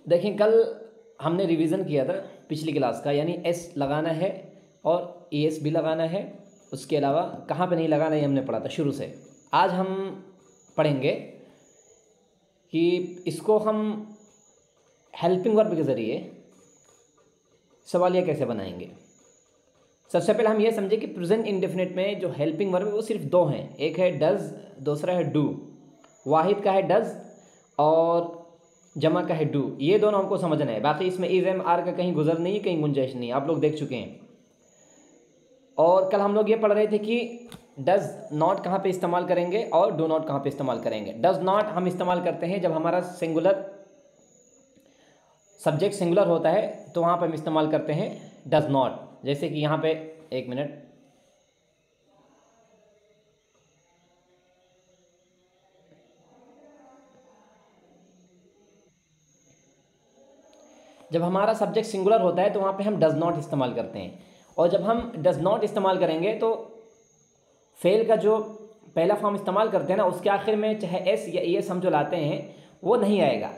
देखें, कल हमने रिवीजन किया था पिछली क्लास का, यानी एस लगाना है और एस भी लगाना है, उसके अलावा कहाँ पे नहीं लगाना ये हमने पढ़ा था शुरू से। आज हम पढ़ेंगे कि इसको हम हेल्पिंग वर्ब के ज़रिए सवालिया कैसे बनाएंगे। सबसे पहले हम ये समझे कि प्रेजेंट इंडेफिनिट में जो हेल्पिंग वर्ब है वो सिर्फ दो हैं, एक है डज, दूसरा है डू। वाहिद का है डज और जमा का है डू, ये दोनों हमको समझना है। बाकी इसमें इज एम आर का कहीं गुजर नहीं, कहीं गुंजाइश नहीं, आप लोग देख चुके हैं। और कल हम लोग ये पढ़ रहे थे कि डज नॉट कहाँ पे इस्तेमाल करेंगे और डू नॉट कहाँ पे इस्तेमाल करेंगे। डज नॉट हम इस्तेमाल करते हैं जब हमारा सिंगुलर सब्जेक्ट सिंगुलर होता है, तो वहाँ पर हम इस्तेमाल करते हैं डज नॉट। जैसे कि यहाँ पे एक मिनट, जब हमारा सब्जेक्ट सिंगुलर होता है तो वहाँ पे हम डज नॉट इस्तेमाल करते हैं। और जब हम डज नॉट इस्तेमाल करेंगे तो फेल का जो पहला फॉर्म इस्तेमाल करते हैं ना, उसके आखिर में चाहे एस या एस हम जो लाते हैं वो नहीं आएगा,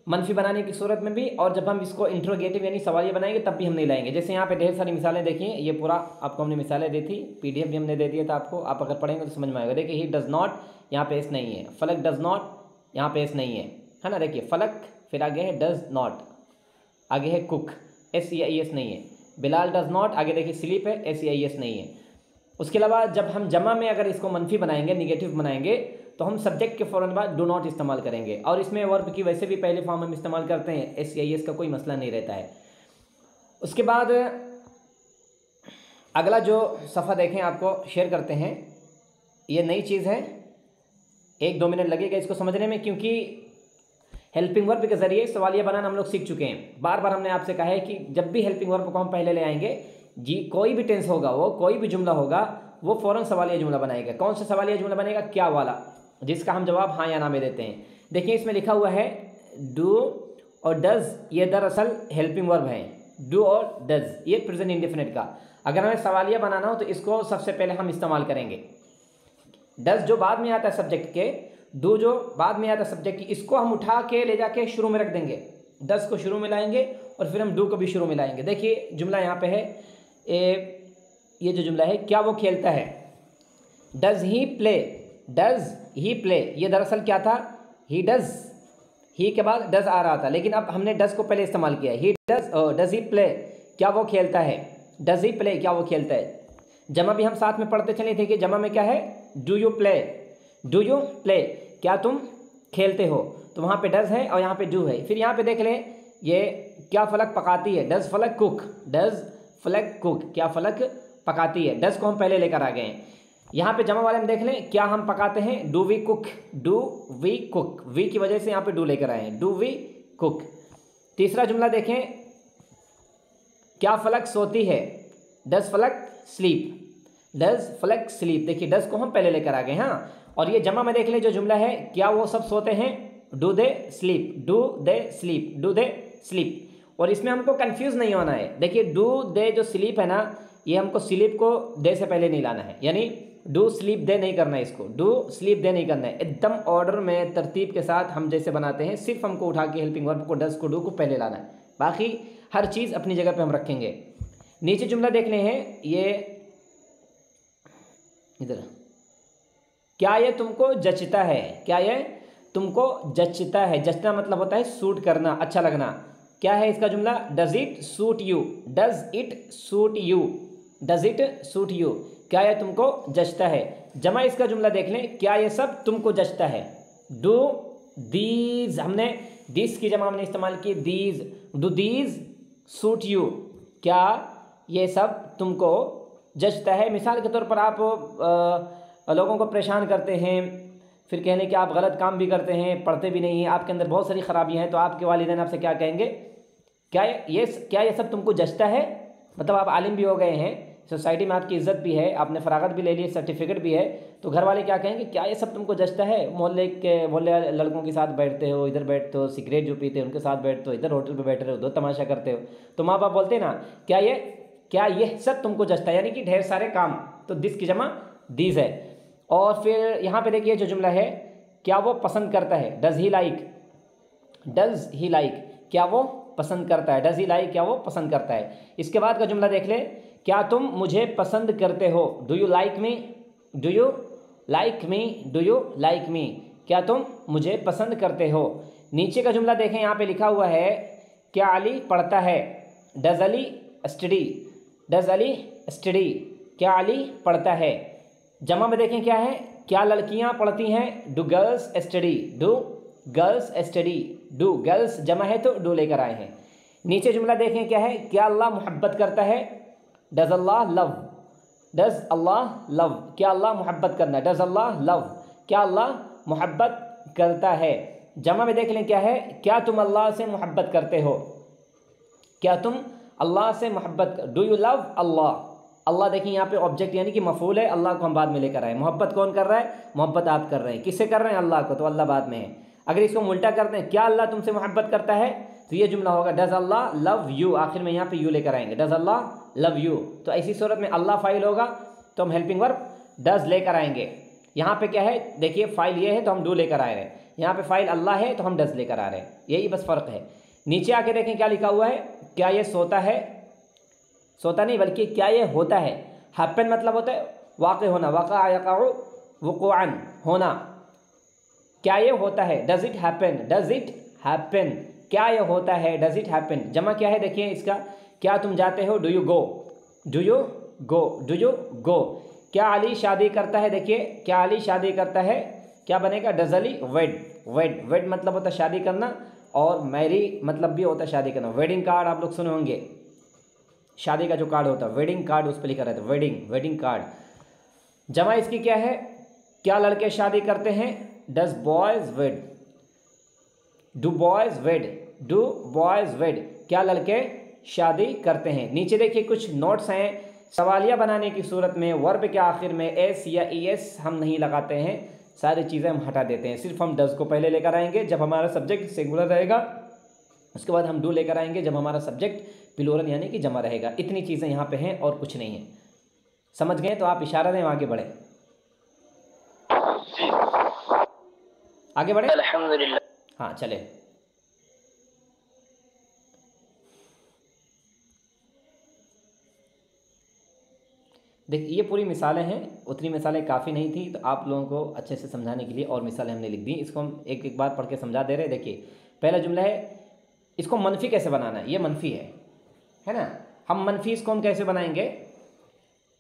मनफी बनाने की सूरत में भी, और जब हम इसको इंट्रोगेटिव यानी सवालिया बनाएंगे तब भी हम नहीं लाएंगे। जैसे यहाँ पे ढेर सारी मिसालें देखिए, ये पूरा आपको हमने मिसालें दी थी, पीडीएफ भी हमने दे दिया था आपको, आप अगर पढ़ेंगे तो समझ में आएगा। देखिए, ही डज नॉट, यहाँ पे एस नहीं है। फलक डज नॉट, यहाँ पे एस नहीं है ना। देखिए फलक, फिर आगे है डज नॉट, आगे है कुक, एस या एस नहीं है। बिलाल डज नॉट, आगे देखिए स्लीप है, एस या एस नहीं है। उसके अलावा जब हम जमा में अगर इसको मनफी बनाएंगे, निगेटिव बनाएंगे, तो हम सब्जेक्ट के फ़ौरन बाद डू नॉट इस्तेमाल करेंगे। और इसमें वर्ब की वैसे भी पहले फॉर्म हम इस्तेमाल करते हैं, एस या एस का कोई मसला नहीं रहता है। उसके बाद अगला जो सफ़ा देखें, आपको शेयर करते हैं, ये नई चीज़ है, 1-2 मिनट लगेगा इसको समझने में, क्योंकि हेल्पिंग वर्ब के ज़रिए सवालिया बनाना हम लोग सीख चुके हैं। बार बार हमने आपसे कहा है कि जब भी हेल्पिंग वर्ब को हम पहले ले आएंगे जी, कोई भी टेंस होगा, वो कोई भी जुमला होगा, वो फ़ौरन सवालिया जुमला बनाएगा। कौन सा सवालिया जुमला बनेगा? क्या वाला, जिसका हम जवाब हाँ या ना में देते हैं। देखिए इसमें लिखा हुआ है डू और डज, ये दरअसल हेल्पिंग वर्ब है। डू और डज ये प्रेजेंट इंडेफिनिट का। अगर हमें सवालिया बनाना हो तो इसको सबसे पहले हम इस्तेमाल करेंगे। डज जो बाद में आता है सब्जेक्ट के, डू जो बाद में आता है सब्जेक्ट की, इसको हम उठा के ले जाके शुरू में रख देंगे। डज को शुरू में लाएंगे और फिर हम डू को भी शुरू में लाएंगे। देखिए जुमला यहाँ पे है, ये जो जुमला है, क्या वो खेलता है। Does he play, does he play, ये दरअसल क्या था, ही डज, ही के बाद डज आ रहा था, लेकिन अब हमने डज को पहले इस्तेमाल किया है। He does, does he play, क्या वो खेलता है। डज ही प्ले, क्या वो खेलता है। जमा भी हम साथ में पढ़ते चले थे कि जमा में क्या है, do you play, do you play, क्या तुम खेलते हो। तो वहाँ पे डज है और यहाँ पे डू है। फिर यहाँ पे देख लें, ये क्या फलक पकाती है, डज फलक कुक, डज फलक कुक, क्या फलक पकाती है। डज को हम पहले लेकर आ गए हैं। यहाँ पे जमा वाले में देख लें, क्या हम पकाते हैं, do we cook, do we cook, we की वजह से यहाँ पे डू लेकर आए हैं, डू वी कुक। तीसरा जुमला देखें, क्या फलक सोती है, डज फलक स्लीप, डज फलक स्लीप। देखिए डज को हम पहले लेकर आ गए। हाँ, और ये जमा में देख ले जो जुमला है, क्या वो सब सोते हैं, do they sleep, do they sleep, do they sleep. और इसमें हमको कंफ्यूज नहीं होना है। देखिए डू दे जो स्लीप है ना, ये हमको स्लीप को दे से पहले नहीं लाना है, यानी डू स्लीप दे नहीं करना है, इसको डू स्लीप दे नहीं करना है। एकदम ऑर्डर में तरतीब के साथ हम जैसे बनाते हैं, सिर्फ हमको उठा के हेल्पिंग वर्ब को, डज को, डू को पहले लाना है, बाकी हर चीज़ अपनी जगह पे हम रखेंगे। नीचे जुमला देख रहे हैं, ये इधर, क्या ये तुमको जचता है, क्या ये तुमको जचता है। जचना मतलब होता है सूट करना, अच्छा लगना। क्या है इसका जुमला, does it suit you, does it suit you, does it suit you, क्या ये तुमको जचता है। जमा इसका जुमला देख लें, क्या ये सब तुमको जचता है। डू दीज, हमने दिस की जमा हमने इस्तेमाल की, these, do these suit you, क्या ये सब तुमको जचता है। मिसाल के तौर पर आप लोगों को परेशान करते हैं, फिर कहने कि आप गलत काम भी करते हैं, पढ़ते भी नहीं हैं, आपके अंदर बहुत सारी ख़राबियाँ हैं, तो आपके वालिदैन आपसे क्या कहेंगे, क्या ये सब तुमको जचता है। मतलब आप आलिम भी हो गए हैं, सोसाइटी में आपकी इज्जत भी है, आपने फ़रागत भी ले ली, सर्टिफिकेट भी है, तो घर वाले क्या कहेंगे, क्या ये सब तुमको जचता है। मोहल्ले लड़कों के साथ बैठते हो, इधर बैठते हो, सिगरेट जो पीते हो उनके साथ बैठते हो, इधर होटल पे बैठे हो, दो तमाशा करते हो, तो माँ बाप बोलते हैं ना, क्या ये सब तुमको जचता है, यानी कि ढेर सारे काम। तो दिस की जमा दीज है। और फिर यहाँ पे देखिए जो जुमला है, क्या वो पसंद करता है, does he like, does he like, क्या वो पसंद करता है, डज ही लाइक, क्या वो पसंद करता है। इसके बाद का जुमला देख ले, क्या तुम मुझे पसंद करते हो, do you like me, do you like me, do you like me, क्या तुम मुझे पसंद करते हो। नीचे का जुमला देखें, यहाँ पे लिखा हुआ है क्या अली पढ़ता है, does Ali study, does Ali study, क्या अली पढ़ता है। जमा में देखें क्या है, क्या लड़कियाँ पढ़ती हैं, do girls study, do girls study, do girls जमा है तो डू लेकर आए हैं। नीचे जुमला देखें क्या है, क्या अल्लाह मोहब्बत करता है, does Allah love, does Allah love, क्या अल्लाह मोहब्बत करना है, डज अल्लाह लव, क्या अल्लाह मोहब्बत करता है। जमा में देख लें क्या है, क्या तुम अल्लाह से मोहब्बत करते हो, क्या तुम अल्लाह से मोहब्बत, डू यू लव अल्लाह। अल्लाह देखिए यहाँ पे ऑब्जेक्ट यानी कि मफूल है, अल्लाह को हम बाद में लेकर आए। मोहब्बत कौन कर रहा है, मोहब्बत आप कर रहे हैं, किससे कर रहे हैं, अल्लाह को, तो अल्लाह बाद में है। अगर इसको उल्टा करते हैं, क्या अल्लाह तुमसे मोहब्बत करता है, तो ये जुमला होगा डज अल्लाह लव यू, आखिर में यहाँ पे यू लेकर आएंगे, डज अल्लाह लव यू। तो ऐसी सूरत में अल्लाह फाइल होगा तो हम हेल्पिंग वर्ब डज लेकर आएंगे। यहाँ पे क्या है, देखिए फाइल ये है तो हम डू लेकर आ रहे हैं, यहाँ पे फाइल अल्लाह है तो हम डज लेकर आ रहे हैं, यही बस फ़र्क है। नीचे आके देखें क्या लिखा हुआ है, क्या ये सोता है, सोता नहीं बल्कि क्या ये होता है। हैपन मतलब होता है वाक़ होना, वाक़ा यक़अ वुक़ूअन होना, क्या ये होता है, does it happen, does it happen, क्या ये होता है, डज इट हैपन। जमा क्या है देखिए इसका, क्या तुम जाते हो, do you go, do you go, do you go. क्या अली शादी करता है, देखिए क्या अली शादी करता है, क्या बनेगा, डज अली वेड, वेड, वेड मतलब होता है शादी करना, और मैरी मतलब भी होता है शादी करना। वेडिंग कार्ड आप लोग सुने होंगे, शादी का जो कार्ड होता है वेडिंग कार्ड, उस पर लिखा रहता है वेडिंग, वेडिंग कार्ड। जमा इसकी क्या है, क्या लड़के शादी करते हैं, does boys wed, do boys wed, do boys wed, क्या लड़के शादी करते हैं। नीचे देखिए कुछ नोट्स हैं, सवालिया बनाने की सूरत में वर्ब के आखिर में एस या ई एस हम नहीं लगाते हैं, सारी चीज़ें हम हटा देते हैं, सिर्फ हम डज को पहले लेकर आएंगे जब हमारा सब्जेक्ट सिंगुलर रहेगा, उसके बाद हम डू लेकर आएंगे जब हमारा सब्जेक्ट प्लूरल यानी कि जमा रहेगा। इतनी चीज़ें यहाँ पे हैं और कुछ नहीं है। समझ गए तो आप इशारा दें, आगे बढ़े, आगे बढ़े, अल्हम्दुलिल्लाह। हाँ चले, देखिए ये पूरी मिसालें हैं, उतनी मिसालें काफ़ी नहीं थी तो आप लोगों को अच्छे से समझाने के लिए और मिसालें हमने लिख दी। इसको हम एक एक बार पढ़ के समझा दे रहे हैं। देखिए पहला जुमला है, इसको मनफी कैसे बनाना है, ये मनफी है ना। हम मनफी इसको हम कैसे बनाएंगे,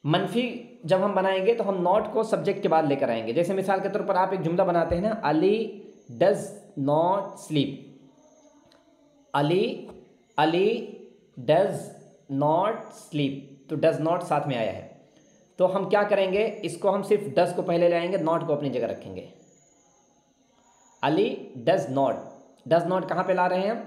मनफी जब हम बनाएंगे तो हम नॉट को सब्जेक्ट के बाद लेकर आएंगे। जैसे मिसाल के तौर पर आप एक जुमला बनाते हैं ना, Ali does not sleep, Ali, Ali does not sleep, तो डज नॉट साथ में आया है, तो हम क्या करेंगे, इसको हम सिर्फ डज को पहले ले आएंगे, नॉट को अपनी जगह रखेंगे। Ali does not, does not कहाँ पे ला रहे हैं हम,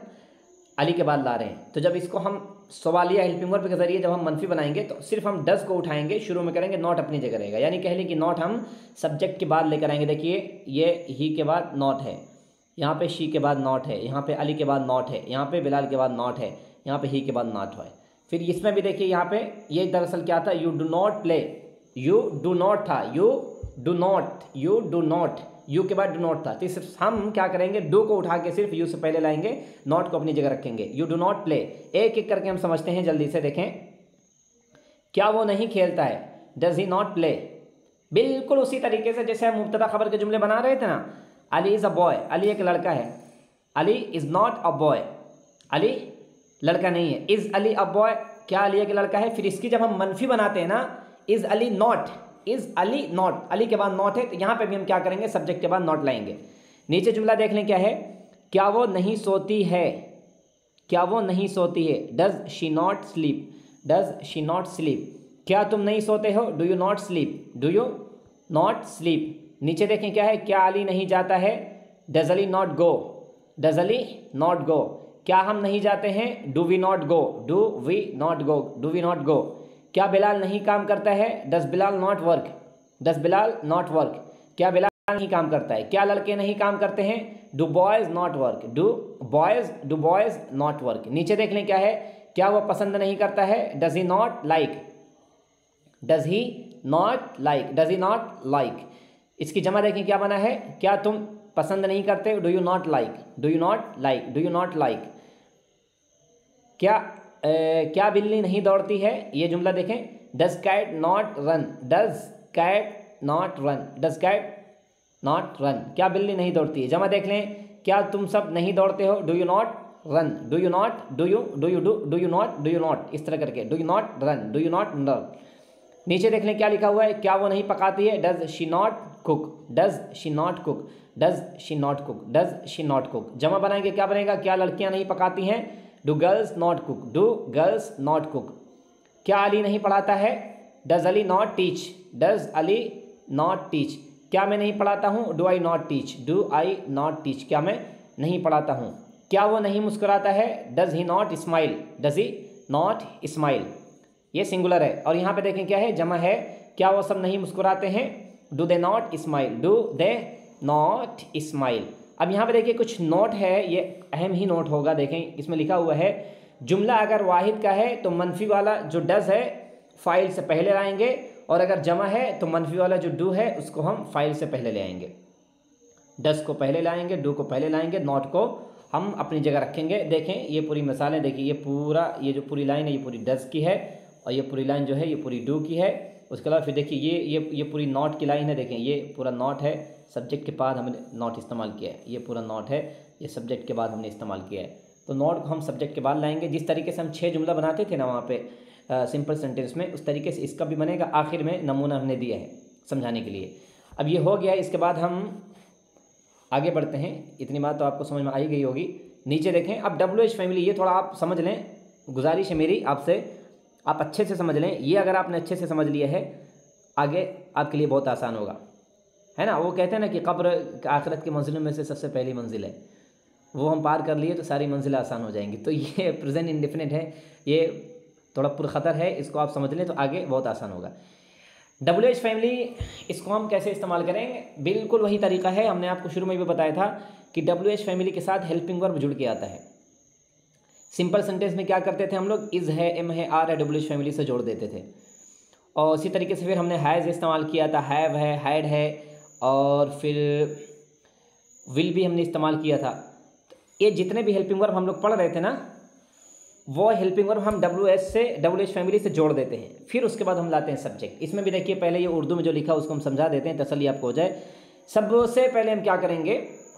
अली के बाद ला रहे हैं। तो जब इसको हम सवालिया हेल्पिंग वर्ब के जरिए जब हम मनफी बनाएंगे तो सिर्फ हम डज को उठाएंगे, शुरू में करेंगे, नॉट अपनी जगह रहेगा। यानी कह लें कि नॉट हम सब्जेक्ट के बाद लेकर आएंगे। देखिए ये ही के बाद नॉट है, यहाँ पे शी के बाद नॉट है, यहाँ पे अली के बाद नॉट है, यहाँ पे बिलाल के बाद नॉट है, यहाँ पे ही के बाद नॉट है। फिर इसमें भी देखिए यहाँ पे ये दरअसल क्या था, you do not play, you do not था, you do not, you do not, you के बाद डू नॉट था। तो सिर्फ हम क्या करेंगे, डू को उठा के सिर्फ यू से पहले लाएंगे, नॉट को अपनी जगह रखेंगे। यू डू नॉट प्ले, एक एक करके हम समझते हैं जल्दी से। देखें, क्या वो नहीं खेलता है, डज ही नॉट प्ले। बिल्कुल उसी तरीके से जैसे हम मुब्तदा खबर के जुमले बना रहे थे ना, Ali is a boy, Ali एक लड़का है, Ali is not a boy, Ali लड़का नहीं है। इज़ अली अ बॉय, क्या अली एक लड़का है। फिर इसकी जब हम मनफी बनाते हैं ना, is Ali not, is Ali not, Ali के बाद नॉट है, तो यहाँ पे भी हम क्या करेंगे, सब्जेक्ट के बाद नॉट लाएंगे। नीचे जुमला देख लें क्या है, क्या वो नहीं सोती है, क्या वो नहीं सोती है, does she not sleep, does she not sleep. क्या तुम नहीं सोते हो, do you not sleep, do you not sleep. नीचे देखें क्या है, क्या अली नहीं जाता है, does Ali not go, does Ali not go. क्या हम नहीं जाते हैं, do we not go, do we not go, do we not go. क्या बिलाल नहीं काम करता है, does Bilal not work, does Bilal not work. क्या बिलाल नहीं काम करता है। क्या लड़के नहीं काम करते हैं, do boys not work, do boys not work. नीचे देख लें क्या है, क्या वो पसंद नहीं करता है, does he not like, does he not like, does he not like. इसकी जमा देखें क्या बना है, क्या तुम पसंद नहीं करते, do you not like, do you not like, do you not like. क्या बिल्ली नहीं दौड़ती है, ये जुमला देखें, does cat not run, does cat not run, does cat not run, क्या बिल्ली नहीं दौड़ती है। जमा देख लें, क्या तुम सब नहीं दौड़ते हो, do you not run, do you not, do you do you not, do you not, इस तरह करके, do you not run, do you not run. नीचे देख लें क्या लिखा हुआ है, क्या वो नहीं पकाती है, does she not cook, does she not cook, does she not cook, does she not cook. जमा बनाएंगे क्या बनेगा, क्या लड़कियां नहीं पकाती हैं, do girls not cook, do girls not cook. क्या अली नहीं पढ़ाता है, does Ali not teach, does Ali not teach. क्या मैं नहीं पढ़ाता हूँ, do I not teach, do I not teach, क्या मैं नहीं पढ़ाता हूँ। क्या वो नहीं मुस्कुराता है, does he not smile, does he not smile, ये सिंगुलर है। और यहाँ पे देखें क्या है, जमा है, क्या वो सब नहीं मुस्कुराते हैं, do they not smile, do they not smile. अब यहाँ पे देखिए कुछ नोट है, ये अहम ही नोट होगा। देखें इसमें लिखा हुआ है, जुमला अगर वाहिद का है तो मनफी वाला जो डज है फाइल से पहले लाएंगे, और अगर जमा है तो मनफी वाला जो डू है उसको हम फाइल से पहले ले आएंगे। डज को पहले लाएंगे, डू को पहले लाएंगे, नॉट को हम अपनी जगह रखेंगे। देखें ये पूरी मिसालें, देखिए ये पूरा, ये जो पूरी लाइन है ये पूरी डज की है, और ये पूरी लाइन जो है ये पूरी डू की है। उसके अलावा फिर देखिए ये पूरी नॉट की लाइन है। देखें ये पूरा नॉट है, सब्जेक्ट के बाद हमने नॉट इस्तेमाल किया है, ये पूरा नॉट है, ये सब्जेक्ट के बाद हमने इस्तेमाल किया है। तो नॉट को हम सब्जेक्ट के बाद लाएंगे। जिस तरीके से हम 6 जुमला बनाते थे ना वहाँ पे सिंपल सेंटेंस में, उस तरीके से इसका भी बनेगा। आखिर में नमूना हमने दिया है समझाने के लिए। अब ये हो गया, इसके बाद हम आगे बढ़ते हैं। इतनी बात तो आपको समझ में आई गई होगी। नीचे देखें, अब WH फैमिली, ये थोड़ा आप समझ लें, गुजारिश है मेरी आपसे, आप अच्छे से समझ लें। ये अगर आपने अच्छे से समझ लिया है, आगे आपके लिए बहुत आसान होगा, है ना। वो कहते हैं ना कि कब्र आखिरत की मंजिलों में से सबसे पहली मंजिल है, वो हम पार कर लिए तो सारी मंजिलें आसान हो जाएंगी। तो ये प्रेजेंट इंडेफिनिट है, ये थोड़ा पुरखतर है, इसको आप समझ लें तो आगे बहुत आसान होगा। WH फैमिली, इसको हम कैसे इस्तेमाल करेंगे, बिल्कुल वही तरीका है, हमने आपको शुरू में भी बताया था कि WH फैमिली के साथ हेल्पिंग वर्ब जुड़ के आता है। सिंपल सेंटेंस में क्या करते थे हम लोग, इज़ है, एम है, आर है, WH फैमिली से जोड़ देते थे। और इसी तरीके से फिर हमने हैज़ इस्तेमाल किया था, हैव है, हैड है, और फिर विल भी हमने इस्तेमाल किया था। ये जितने भी हेल्पिंग वर्ब हम लोग पढ़ रहे थे ना, वो हेल्पिंग वर्ब हम WH फैमिली से जोड़ देते हैं। फिर उसके बाद हम लाते हैं सब्जेक्ट। इसमें भी देखिए, पहले ये उर्दू में जो लिखा उसको हम समझा देते हैं, तसल्ली आपको हो जाए। सबसे पहले हम क्या करेंगे,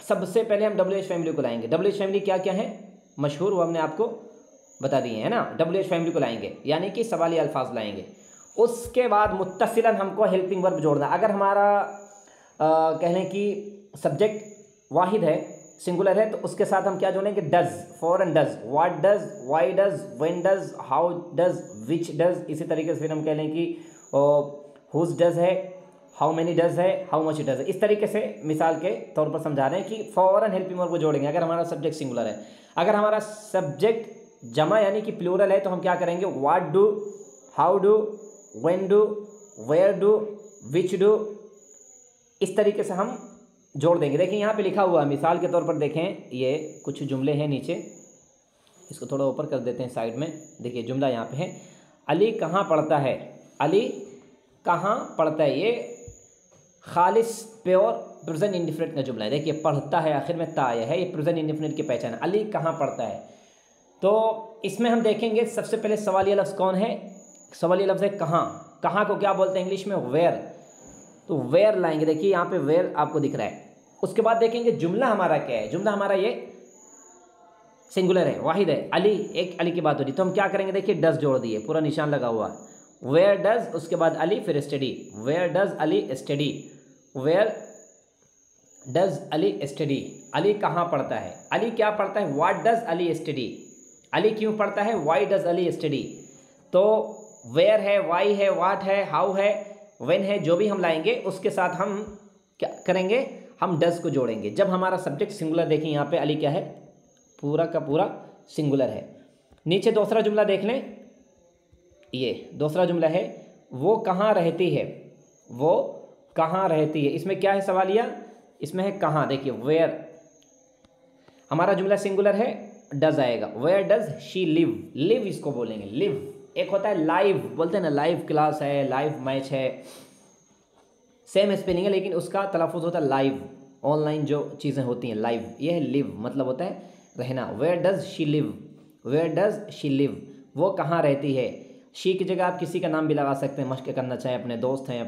सबसे पहले हम WH फैमिली को लाएंगे। WH फैमिली क्या क्या है मशहूर, वो हमने आपको बता दिए हैं ना। WH फैमिली को लाएंगे, यानी कि सवाली अल्फाज लाएंगे। उसके बाद मुत्तसिलन हमको हेल्पिंग वर्ब जोड़ना। अगर हमारा कह लें कि सब्जेक्ट वाहिद है, सिंगुलर है, तो उसके साथ हम क्या जोड़ेंगे, does, foreign does, what does, why does, when does, how does, which does. इसी तरीके से फिर हम कह लें कि हुज डज है, हाउ मेनी डज है, हाउ मच डज है। इस तरीके से मिसाल के तौर पर समझा रहे हैं कि फॉरन हेल्पिंग वर्ब को जोड़ेंगे अगर हमारा सब्जेक्ट सिंगुलर है। अगर हमारा सब्जेक्ट जमा यानी कि प्लूरल है, तो हम क्या करेंगे, what do, how do, when do, where do, which do, इस तरीके से हम जोड़ देंगे। देखिए यहाँ पे लिखा हुआ है, मिसाल के तौर पर देखें, ये कुछ जुमले हैं नीचे, इसको थोड़ा ऊपर कर देते हैं साइड में। देखिए जुमला यहाँ पे है, अली कहाँ पढ़ता है, अली कहाँ पढ़ता है। ये खालिस प्योर प्रेजेंट इंडेफिनिट का जुमला है। देखिए पढ़ता है, आखिर में ता आया है, ये प्रेजेंट इंडेफिनिट की पहचान है। अली कहाँ पढ़ता है, तो इसमें हम देखेंगे सबसे पहले सवालिया लफ्ज़ कौन है, सवालिया लफ्ज़ है कहाँ। कहाँ को क्या बोलते हैं इंग्लिश में, वेयर, तो वेयर लाएंगे। देखिए यहाँ पे वेयर आपको दिख रहा है। उसके बाद देखेंगे जुमला हमारा क्या है, जुमला हमारा ये सिंगुलर है, वाहिद है, अली, एक अली की बात हो रही, तो हम क्या करेंगे, देखिए डज जोड़ दिए, पूरा निशान लगा हुआ, वेयर डज, उसके बाद अली, फिर study, where does Ali study, where does Ali study. Ali कहाँ पढ़ता है, अली क्या पढ़ता है, what does Ali study, Ali क्यों पढ़ता है, व्हाई डज अली स्टडी। तो वेयर है, वाई है, व्हाट है, हाउ है, व्हेन है, जो भी हम लाएंगे उसके साथ हम क्या करेंगे, हम डज को जोड़ेंगे। जब हमारा सब्जेक्ट सिंगुलर, देखिए यहाँ पे अली क्या है, पूरा का पूरा सिंगुलर है। नीचे दूसरा जुमला देख लें, ये दूसरा जुमला है, वो कहाँ रहती है, वो कहाँ रहती है। इसमें क्या है सवालिया, इसमें है कहाँ। देखिए वेयर, हमारा जुमला सिंगुलर है, डज आएगा, where does she live, live इसको बोलेंगे, लिव। एक होता है लाइव, बोलते हैं ना लाइव क्लास है, लाइव मैच है, सेम स्पेलिंग है लेकिन उसका तलफ़ुज़ होता है लाइव, ऑनलाइन जो चीज़ें होती हैं लाइव, ये है लिव, मतलब होता है रहना। Where does she live, where does she live, वो कहाँ रहती है। शी की जगह आप किसी का नाम भी लगा सकते हैं, मश्क करना चाहें, अपने दोस्त हैं,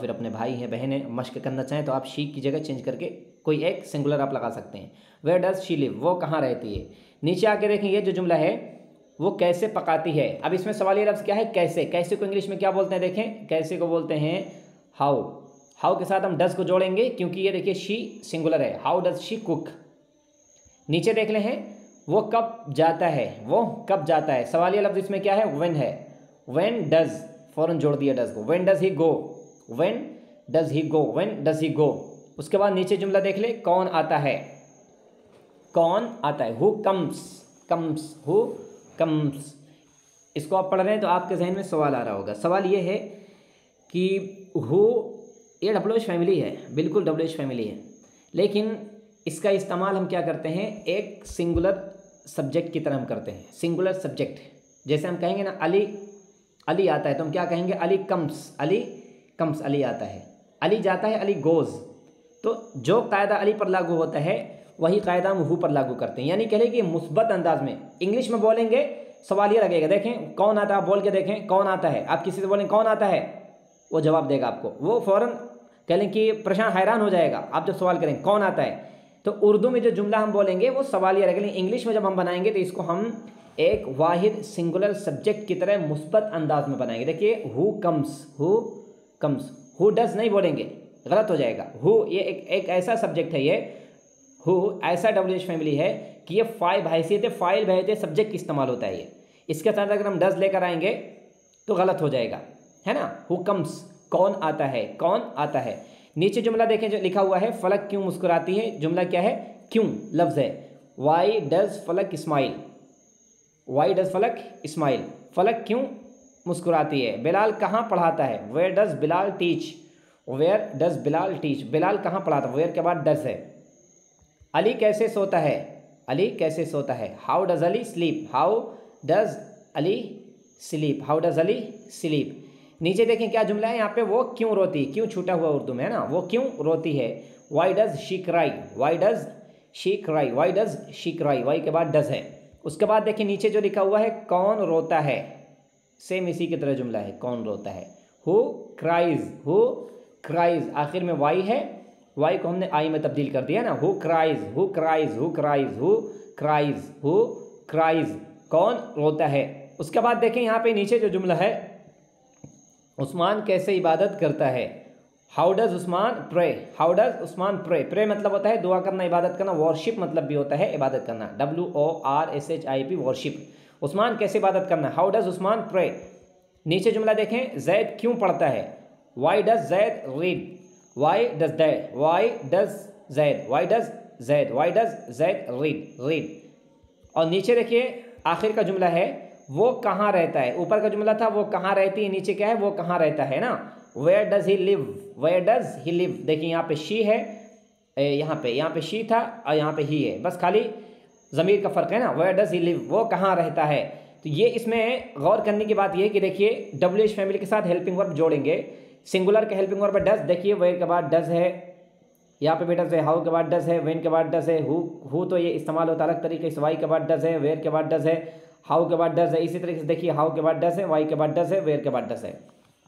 फिर अपने भाई हैं, बहन हैं, मश्क करना चाहें तो आप शी की जगह चेंज करके कोई एक सिंगुलर आप लगा सकते हैं। वेयर डज़ शी लिव, वो कहाँ रहती है। नीचे आके देखें ये जो जुमला है वो कैसे पकाती है। अब इसमें सवाल ये लफ्ज़ क्या है, कैसे। कैसे को इंग्लिश में क्या बोलते हैं, देखें कैसे को बोलते हैं हाउ। हाउ के साथ हम डज़ को जोड़ेंगे क्योंकि ये देखिए शी सिंगुलर है। How does she cook. नीचे देख ले हैं वो कब जाता है, वो कब जाता है। सवालिया लफ्ज़ इसमें क्या है, व्हेन है। व्हेन डज़, फ़ौरन जोड़ दिया डज़ को। When does he go, when does he go, when does he go. उसके बाद नीचे जुमला देख ले, कौन आता है, कौन आता है। Who comes, comes, who comes. इसको आप पढ़ रहे हैं तो आपके जहन में सवाल आ रहा होगा। सवाल ये है कि हु, ये WH फैमिली है, बिल्कुल WH फैमिली है, लेकिन इसका इस्तेमाल हम क्या करते हैं, एक सिंगुलर सब्जेक्ट की तरह हम करते हैं। सिंगुलर सब्जेक्ट, जैसे हम कहेंगे ना अली, अली आता है तो हम क्या कहेंगे, अली कम्स, अली कम्स, अली आता है। अली जाता है, अली गोज़। तो जो कायदा अली पर लागू होता है वही कायदा हम हु पर लागू करते हैं। यानी कह लें कि मुस्बत अंदाज में इंग्लिश में बोलेंगे सवाल ये लगेगा। देखें कौन आता है, आप बोल के देखें कौन आता है। आप किसी से बोलें कौन आता है, वो जवाब देगा आपको, वो फ़ौरन कह लें कि परेशान हैरान हो जाएगा आप जब सवाल करें कौन आता है। तो उर्दू में जो जुमला हम बोलेंगे वो सवालिया रहेगा, लेकिन इंग्लिश में जब हम बनाएंगे तो इसको हम एक वाहिद सिंगुलर सब्जेक्ट की तरह मुस्बत अंदाज में बनाएंगे। देखिए who comes, who comes, who does नहीं बोलेंगे, गलत हो जाएगा। हु ये एक ऐसा सब्जेक्ट है, ये हु ऐसा WH फैमिली है कि ये फाइल बहैसियत सब्जेक्ट इस्तेमाल होता है। ये इसके साथ अगर हम डज़ लेकर आएंगे तो गलत हो जाएगा, है ना। हु कम्स, कौन आता है, कौन आता है। नीचे जुमला देखें जो लिखा हुआ है, फलक क्यों मुस्कुराती है। जुमला क्या है, क्यों लफ्ज़ है। Why does Falak smile, why does Falak smile, Falak क्यों मुस्कुराती है। बिलाल कहाँ पढ़ाता है, where does Bilal teach, where does Bilal teach, Bilal कहाँ पढ़ाता है, वेयर के बाद डज़ है। अली कैसे सोता है, अली कैसे सोता है। How does Ali sleep, how does Ali sleep, how does Ali sleep. नीचे देखें क्या जुमला है यहाँ पे, वो क्यों रोती, क्यों छूटा हुआ उर्दू में है ना, वो क्यों रोती है। Why does she cry, why does she cry, why does she cry, why के बाद डज़ है। उसके बाद देखिए नीचे जो लिखा हुआ है, कौन रोता है, सेम इसी की तरह जुमला है, कौन रोता है। हु क्राइज, हु क्राइज, आखिर में वाई है, वाई को हमने आई में तब्दील कर दिया ना। Who cries, who cries, who cries, who cries, who cries, कौन रोता है। उसके बाद देखें यहाँ पे नीचे जो जुमला है, उस्मान कैसे इबादत करता है। How does Usman pray, how does Usman pray. Pray मतलब होता है दुआ करना, इबादत करना। वॉरशिप मतलब भी होता है इबादत करना, WORSHIP, वॉरशिप। उस्मान कैसे इबादत करना, हाउ डज़ उस्मान प्रे। नीचे जुमला देखें, जैद क्यों पढ़ता है। Why does Zaid read, why does that, why does Zaid, why does Zaid, why does Zaid read, read. और नीचे देखिए आखिर का जुमला है, वो कहाँ रहता है। ऊपर का जुमला था वो कहाँ रहती है, नीचे क्या है, वो कहाँ रहता है ना। Where does he live, where does he live. देखिए यहाँ पे शी है, यहाँ पे शी था और यहाँ पे ही है, बस खाली ज़मीर का फ़र्क है ना। वेयर डज़ ही लिव, वो कहाँ रहता है। तो ये इसमें गौर करने की बात यह है कि देखिए WH फैमिली के साथ हेल्पिंग वर्ब जोड़ेंगे। सिंगुलर के हेल्पिंग वर्ब डज़, देखिए वेयर के बाद डज़ है, यहाँ पे भी डज़ है। हाउ के बाद डज़ है, व्हेन के बाद डज़ है। हु तो ये इस्तेमाल होता है अलग तरीके से। वाई के बाद डज़ है, वेयर के बाद डज़ है, हाउ के बाद डज़ है। इसी तरीके से देखिए हाउ के बाद डज़ है, वाई के बाद डज़ है, वेयर के बाद डज़ है।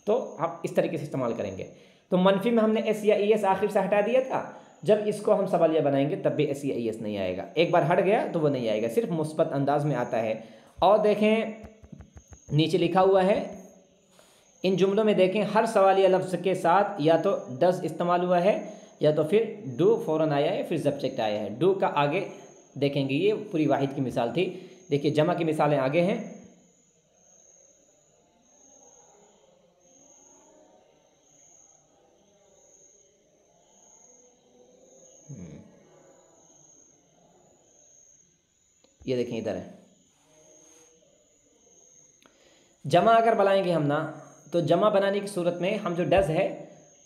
तो हम इस तरीके से इस्तेमाल करेंगे। तो मनफी में हमने एस या ES आखिर से हटा दिया था, जब इसको हम सवालिया बनाएंगे तब भी एस या ES नहीं आएगा। एक बार हट गया तो वो नहीं आएगा, सिर्फ मुस्बत अंदाज में आता है। और देखें नीचे लिखा हुआ है, इन जुमलों में देखें हर सवालिया लफ्ज़ के साथ या तो डज़ इस्तेमाल हुआ है या तो फिर डू फ़ौरन आया है, फिर सब्जेक्ट आया है। डू का आगे देखेंगे, ये पूरी वाहिद की मिसाल थी। देखिए जमा की मिसालें आगे हैं। ये देखें इधर है। जमा अगर बनाएंगे हम ना, तो जमा बनाने की सूरत में हम जो डज़ है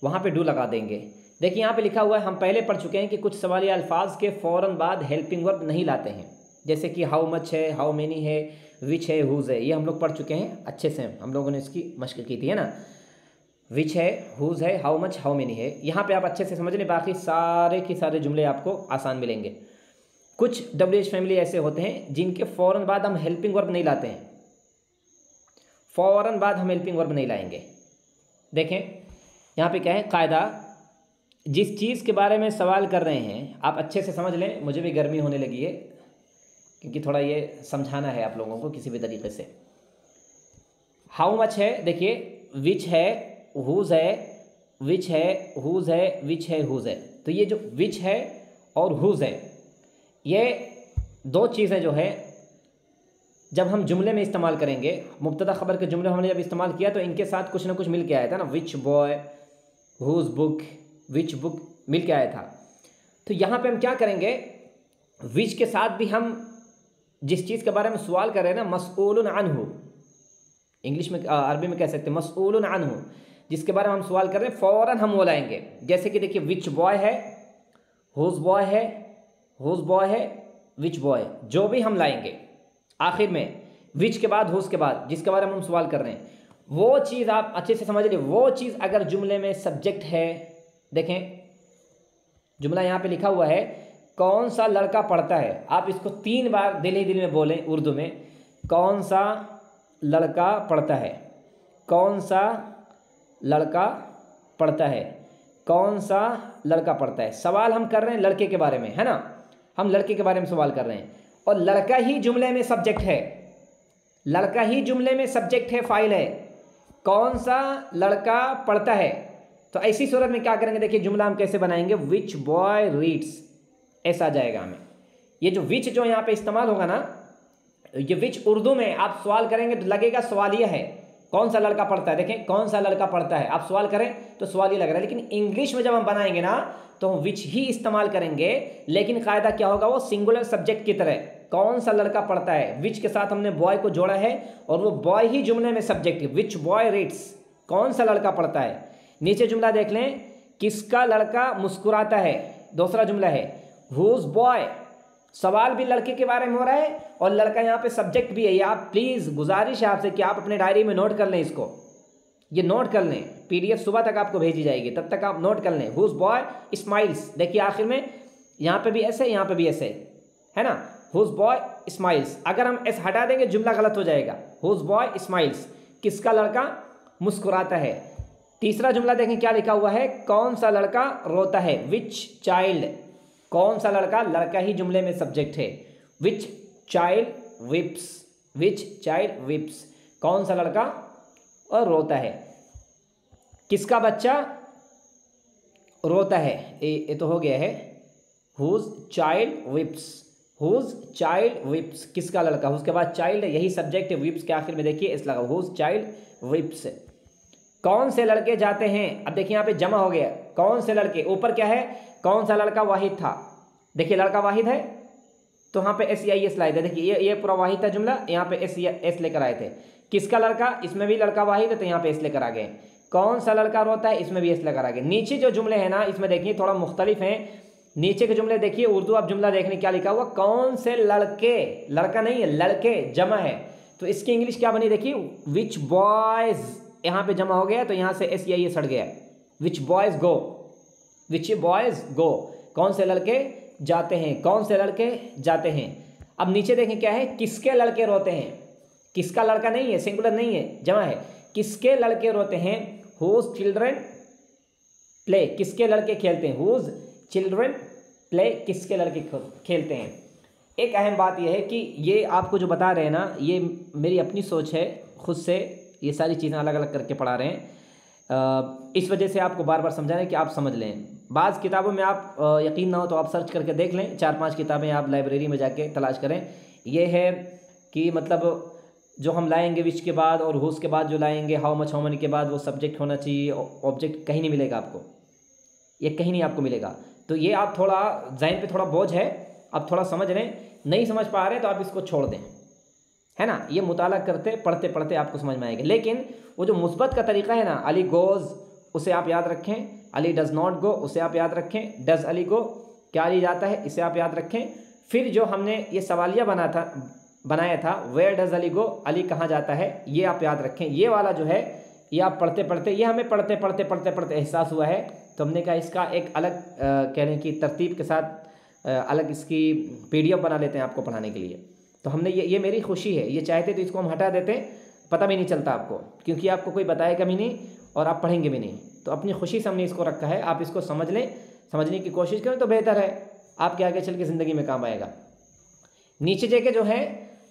वहाँ पे डू लगा देंगे। देखिए यहाँ पे लिखा हुआ है, हम पहले पढ़ चुके हैं कि कुछ सवालिया अल्फाज के फ़ौरन बाद हेल्पिंग वर्ब नहीं लाते हैं, जैसे कि हाउ मच है, हाउ मेनी है, विच है, हुज़ है। ये हम लोग पढ़ चुके हैं अच्छे से, हम लोगों ने इसकी मश्क की थी, है ना। विच है, हुज है, हाउ मच, हाउ मेनी है। यहाँ पे आप अच्छे से समझ लें, बाकी सारे के सारे जुमले आपको आसान मिलेंगे। कुछ WH फैमिली ऐसे होते हैं जिनके फ़ौरन बाद हम हेल्पिंग वर्ब नहीं लाते हैं, फ़ौरन बाद हम हेल्पिंग वर्ब नहीं लाएंगे। देखें यहाँ पे क्या है कायदा, जिस चीज़ के बारे में सवाल कर रहे हैं आप अच्छे से समझ लें। मुझे भी गर्मी होने लगी है क्योंकि थोड़ा ये समझाना है आप लोगों को किसी भी तरीके से। हाउ मच है, देखिए विच है, हुज है, विच है, हुज है, विच है, हुज है। तो ये जो विच है और हुज है, ये दो चीज़ें जो है जब हम जुमले में इस्तेमाल करेंगे, मुब्तदा ख़बर के जुमले हमने जब इस्तेमाल किया तो इनके साथ कुछ ना कुछ मिल के आया था ना, which boy, whose book, which book मिल के आया था। तो यहाँ पे हम क्या करेंगे, विच के साथ भी हम जिस चीज़ के बारे में सवाल कर रहे हैं ना, मसऊलुन अन्हु, इंग्लिश में अरबी में कह सकते हैं मसऊलुन अन्हु, जिसके बारे में हम सवाल कर रहे हैं फ़ौरन हम वो लाएंगे। जैसे कि देखिए विच बॉय है, हुज बॉय है, हुज बॉय है, विच बॉय, जो भी हम लाएंगे आखिर में विच के बाद हुज के बाद जिसके बारे में हम सवाल कर रहे हैं, वो चीज़ आप अच्छे से समझ लीजिए। वो चीज़ अगर जुमले में सब्जेक्ट है, देखें जुमला यहाँ पे लिखा हुआ है कौन सा लड़का पढ़ता है, आप इसको 3 बार दिल ही दिल में बोलें उर्दू में, कौन सा लड़का पढ़ता है, कौन सा लड़का पढ़ता है, कौन सा लड़का पढ़ता है। सवाल हम कर रहे हैं लड़के के बारे में, है ना, हम लड़के के बारे में सवाल कर रहे हैं और लड़का ही जुमले में सब्जेक्ट है, लड़का ही जुमले में सब्जेक्ट है, फाइल है, कौन सा लड़का पढ़ता है। तो ऐसी सूरत में क्या करेंगे, देखिए जुमला हम कैसे बनाएंगे, विच बॉय रीड्स, ऐसा आ जाएगा हमें। ये जो विच जो यहाँ पे इस्तेमाल होगा ना, ये विच उर्दू में आप सवाल करेंगे तो लगेगा सवालिया है, कौन सा लड़का पढ़ता है। देखें कौन सा लड़का पढ़ता है, आप सवाल करें तो सवालिया लग रहा है, लेकिन इंग्लिश में जब हम बनाएंगे ना तो हम विच ही इस्तेमाल करेंगे, लेकिन कायदा क्या होगा, वो सिंगुलर सब्जेक्ट की तरह, कौन सा लड़का पढ़ता है, विच के साथ हमने बॉय को जोड़ा है और वो बॉय ही जुमले में सब्जेक्ट है, विच बॉय रीड्स, कौन सा लड़का पढ़ता है। नीचे जुमला देख लें, किसका लड़का मुस्कुराता है, दूसरा जुमला है हुज बॉय, सवाल भी लड़के के बारे में हो रहा है और लड़का यहाँ पे सब्जेक्ट भी है। ये आप प्लीज़ गुजारिश है आपसे कि आप अपने डायरी में नोट कर लें, इसको ये नोट कर लें, PDF सुबह तक आपको भेजी जाएगी, तब तक आप नोट कर लें। हुज बॉय स्माइल्स, देखिए आखिर में यहाँ पे भी ऐसे, यहाँ पे भी ऐसे है ना, हुज बॉय स्माइल्स। अगर हम ऐसे हटा देंगे जुमला गलत हो जाएगा, हुज बॉय स्माइल्स, किसका लड़का मुस्कुराता है। तीसरा जुमला देखें क्या लिखा हुआ है, कौन सा लड़का रोता है, विच चाइल्ड, कौन सा लड़का, लड़का ही जुमले में सब्जेक्ट है, विच चाइल्ड विप्स, विच चाइल्ड विप्स, कौन सा लड़का और रोता है, किसका बच्चा रोता है, ये तो हो गया है, हुज चाइल्ड विप्स, हुज चाइल्ड विप्स, किसका लड़का, उसके बाद चाइल्ड यही सब्जेक्ट है, विप्स के आखिर में देखिए इस लगा, हुज चाइल्ड विप्स। कौन से लड़के जाते हैं, अब देखिए यहाँ पे जमा हो गया, कौन से लड़के, ऊपर क्या है, कौन सा लड़का वाहिद था, देखिए लड़का वाहिद है तो यहाँ पे SEIS लाए थे, देखिए ये पूरा वाहिद था जुमला, यहाँ पे S लेकर आए थे। किसका लड़का, इसमें भी लड़का वाहिद है तो यहाँ पे S लेकर आ गए। कौन सा लड़का रोता है, इसमें भी S लेकर आ गए। नीचे जो जुमले हैं ना इसमें देखिए थोड़ा मुख्तलिफ हैं, नीचे के जुमले देखिए उर्दू आप जुमला देखने क्या लिखा हुआ, कौन से लड़के, लड़का नहीं है लड़के जमा है, तो इसकी इंग्लिश क्या बनी देखिए, विच बॉयज, यहाँ पे जमा हो गया तो यहाँ से SEIS हट गया, विच बॉयज गो, विच बॉयज गो, कौन से लड़के जाते हैं, कौन से लड़के जाते हैं। अब नीचे देखें क्या है, किसके लड़के रोते हैं, किसका लड़का नहीं है, सिंगुलर नहीं है, जमा है, किसके लड़के रोते हैं, हुज चिल्ड्रन प्ले, किसके लड़के खेलते हैं, हुज चिल्ड्रन प्ले, किसके लड़के खेलते हैं। एक अहम बात यह है कि ये आपको जो बता रहे हैं ना, ये मेरी अपनी सोच है, खुद से ये सारी चीज़ें अलग अलग करके पढ़ा रहे हैं, इस वजह से आपको बार बार समझा रहे हैं कि आप समझ लें। बाज़ किताबों में आप यकीन ना हो तो आप सर्च करके देख लें, 4-5 किताबें आप लाइब्रेरी में जाके तलाश करें। ये है कि मतलब जो हम लाएंगे विच के बाद और हुज के बाद जो लाएंगे, हाउ मच हाउ मनी के बाद वो सब्जेक्ट होना चाहिए, ऑब्जेक्ट कहीं नहीं मिलेगा आपको, ये कहीं नहीं आपको मिलेगा। तो ये आप थोड़ा ज़हन पे थोड़ा बोझ है, आप थोड़ा समझ रहे हैं, नहीं समझ पा रहे तो आप इसको छोड़ दें, है ना। ये मुताला करते पढ़ते पढ़ते आपको समझ में आएगा। लेकिन वो जो मुस्बत का तरीका है ना, अली गोज़, उसे आप याद रखें, अली डज़ नॉट गो उसे आप याद रखें, डज़ अली गो, क्या अली जाता है, इसे आप याद रखें। फिर जो हमने ये सवालिया बनाया था वेयर डज़ अली गो, अली कहाँ जाता है, ये आप याद रखें। ये वाला जो है ये आप पढ़ते पढ़ते, ये हमें पढ़ते पढ़ते पढ़ते पढ़ते एहसास हुआ है, तो हमने कहा इसका एक अलग कह लें कि तरतीब के साथ अलग इसकी PDF बना लेते हैं आपको पढ़ाने के लिए। तो हमने ये मेरी खुशी है, ये चाहते तो इसको हम हटा देते, पता भी नहीं चलता आपको, क्योंकि आपको कोई बताएगा भी नहीं और आप पढ़ेंगे भी नहीं। तो अपनी खुशी से हमने इसको रखा है, आप इसको समझ लें, समझने की कोशिश करें तो बेहतर है, आपके आगे चल के ज़िंदगी में काम आएगा। नीचे जाके जो है,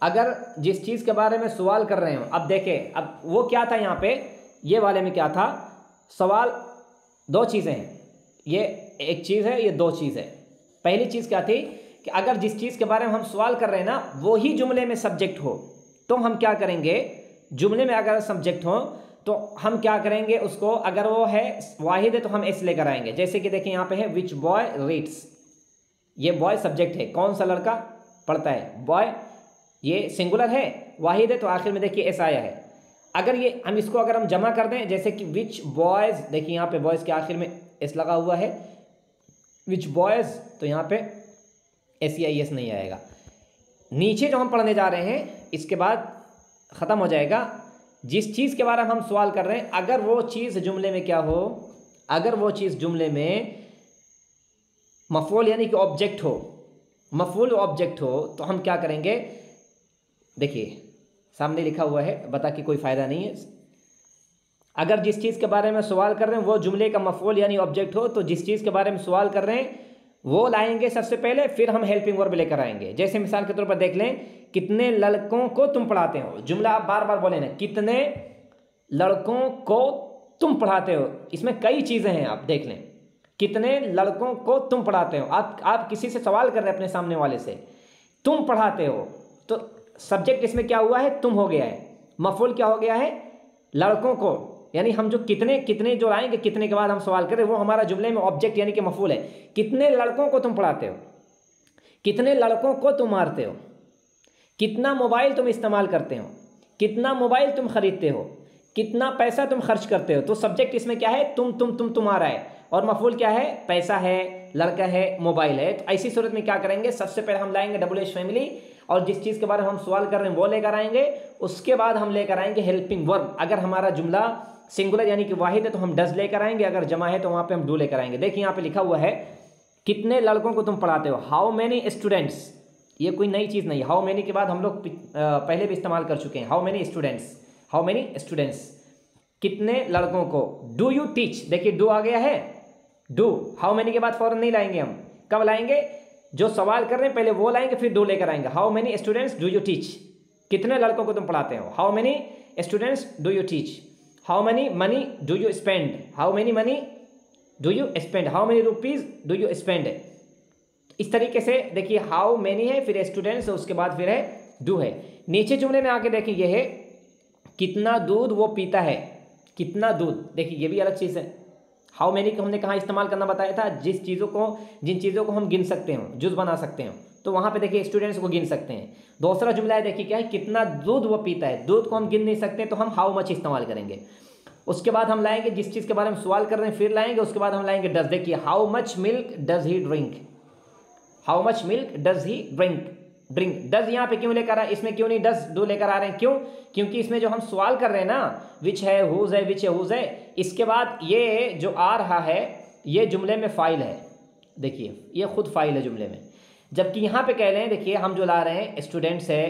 अगर जिस चीज़ के बारे में सवाल कर रहे हो, अब देखें, अब वो क्या था यहाँ पे, ये वाले में क्या था, सवाल दो चीज़ें हैं, ये एक चीज़ है, ये दो चीज़ है। पहली चीज़ क्या थी कि अगर जिस चीज़ के बारे में हम सवाल कर रहे हैं ना, वो ही जुमले में सब्जेक्ट हो, तो हम क्या करेंगे, जुमले में अगर सब्जेक्ट हो तो हम क्या करेंगे उसको, अगर वो है वाहिद है तो हम एस लेकर आएंगे। जैसे कि देखिए यहाँ पे है विच बॉय रीड्स, ये बॉय सब्जेक्ट है, कौन सा लड़का पढ़ता है, बॉय, ये सिंगुलर है, वाहिद है तो आखिर में देखिए एस आया है। अगर ये हम इसको अगर हम जमा कर दें, जैसे कि विच बॉयज़, देखिए यहाँ पे बॉयज़ के आखिर में एस लगा हुआ है, विच बॉयज़, तो यहाँ पे SEIS नहीं आएगा। नीचे जो हम पढ़ने जा रहे हैं इसके बाद ख़त्म हो जाएगा, जिस चीज़ के बारे में हम सवाल कर रहे हैं, अगर वो चीज़ जुमले में क्या हो, अगर वो चीज़ जुमले में मफ़ऊल यानी कि ऑब्जेक्ट हो, मफ़ऊल ऑब्जेक्ट हो, तो हम क्या करेंगे, देखिए सामने लिखा हुआ है, बता के कोई फ़ायदा नहीं है। अगर जिस चीज़ के बारे में सवाल कर रहे हैं वो जुमले का मफ़ऊल यानी ऑब्जेक्ट हो, तो जिस चीज़ के बारे में सवाल कर रहे हैं वो लाएंगे सबसे पहले, फिर हम हेल्पिंग वर्ब लेकर आएंगे। जैसे मिसाल के तौर पर देख लें, कितने लड़कों को तुम पढ़ाते हो, जुमला आप बार बार बोले ना, कितने लड़कों को तुम पढ़ाते हो, इसमें कई चीज़ें हैं, आप देख लें, कितने लड़कों को तुम पढ़ाते हो, आप किसी से सवाल कर रहे हैं अपने सामने वाले से, तुम पढ़ाते हो, तो सब्जेक्ट इसमें क्या हुआ है, तुम हो गया है, मफ़ऊल क्या हो गया है, लड़कों को, यानी हम जो कितने कितने जो आएंगे, कितने के बाद हम सवाल करें, वो हमारा जुमले में ऑब्जेक्ट यानी कि मफ़ऊल है। कितने लड़कों को तुम पढ़ाते हो, कितने लड़कों को तुम मारते हो, कितना मोबाइल तुम इस्तेमाल करते हो, कितना मोबाइल तुम खरीदते हो, कितना पैसा तुम खर्च करते हो। तो सब्जेक्ट इसमें क्या है, तुम आ रहा है, और मफ़ऊल क्या है, पैसा है, लड़का है, मोबाइल है। तो ऐसी सूरत में क्या करेंगे, सबसे पहले हम लाएंगे WH फैमिली, और जिस चीज़ के बारे में हम सवाल कर रहे हैं वो लेकर आएंगे, उसके बाद हम लेकर आएंगे हेल्पिंग वर्ब। अगर हमारा जुमला सिंगुलर यानी कि वाहिद है तो हम डज लेकर आएंगे, अगर जमा है तो वहाँ पे हम डू लेकर आएंगे। देखिए यहाँ पे लिखा हुआ है, कितने लड़कों को तुम पढ़ाते हो, हाउ मैनी स्टूडेंट्स, ये कोई नई चीज़ नहीं, हाउ मैनी के बाद हम लोग पहले भी इस्तेमाल कर चुके हैं, how many students, how many students, कितने लड़कों को, डू यू टीच, देखिए डू आ गया है, डू, हाउ मैनी के बाद फौरन नहीं लाएंगे हम, कब लाएंगे, जो सवाल कर रहे हैं पहले वो लाएंगे, फिर डू लेकर आएंगे। How many students do you teach, कितने लड़कों को तुम पढ़ाते हो, how many students do you teach, how many money do you spend, how many money do you spend, how many rupees do you spend. इस तरीके से देखिए हाउ मैनी है, फिर स्टूडेंट्स, उसके बाद फिर है डू है। नीचे जुमले में आके देखिए ये है, कितना दूध वो पीता है, कितना दूध, देखिए ये भी अलग चीज़ है। हाउ मैनी को हमने कहाँ इस्तेमाल करना बताया था, जिन चीज़ों को हम गिन सकते हो, जुज बना सकते हो, तो वहाँ पे देखिए स्टूडेंट्स को गिन सकते हैं। दूसरा जुमला है, देखिए क्या है, कितना दूध वो पीता है, दूध को हम गिन नहीं सकते तो हम हाउ मच इस्तेमाल करेंगे। उसके बाद हम लाएंगे जिस चीज़ के बारे में सवाल कर रहे हैं, फिर लाएंगे, उसके बाद हम लाएंगे डज। देखिए how much milk does he drink, how much milk does he drink, does यहाँ पे क्यों लेकर आए, इसमें क्यों नहीं डज डू लेकर आ रहे हैं, क्यों, क्योंकि इसमें जो हम सवाल कर रहे हैं ना, विच है, हुज है, विच है, हुज है, इसके बाद ये जो आ रहा है ये जुमले में फ़ाइल है, देखिए ये खुद फ़ाइल है जुमले में। जबकि यहाँ पे कह रहे हैं, देखिए हम जो ला रहे हैं स्टूडेंट्स है,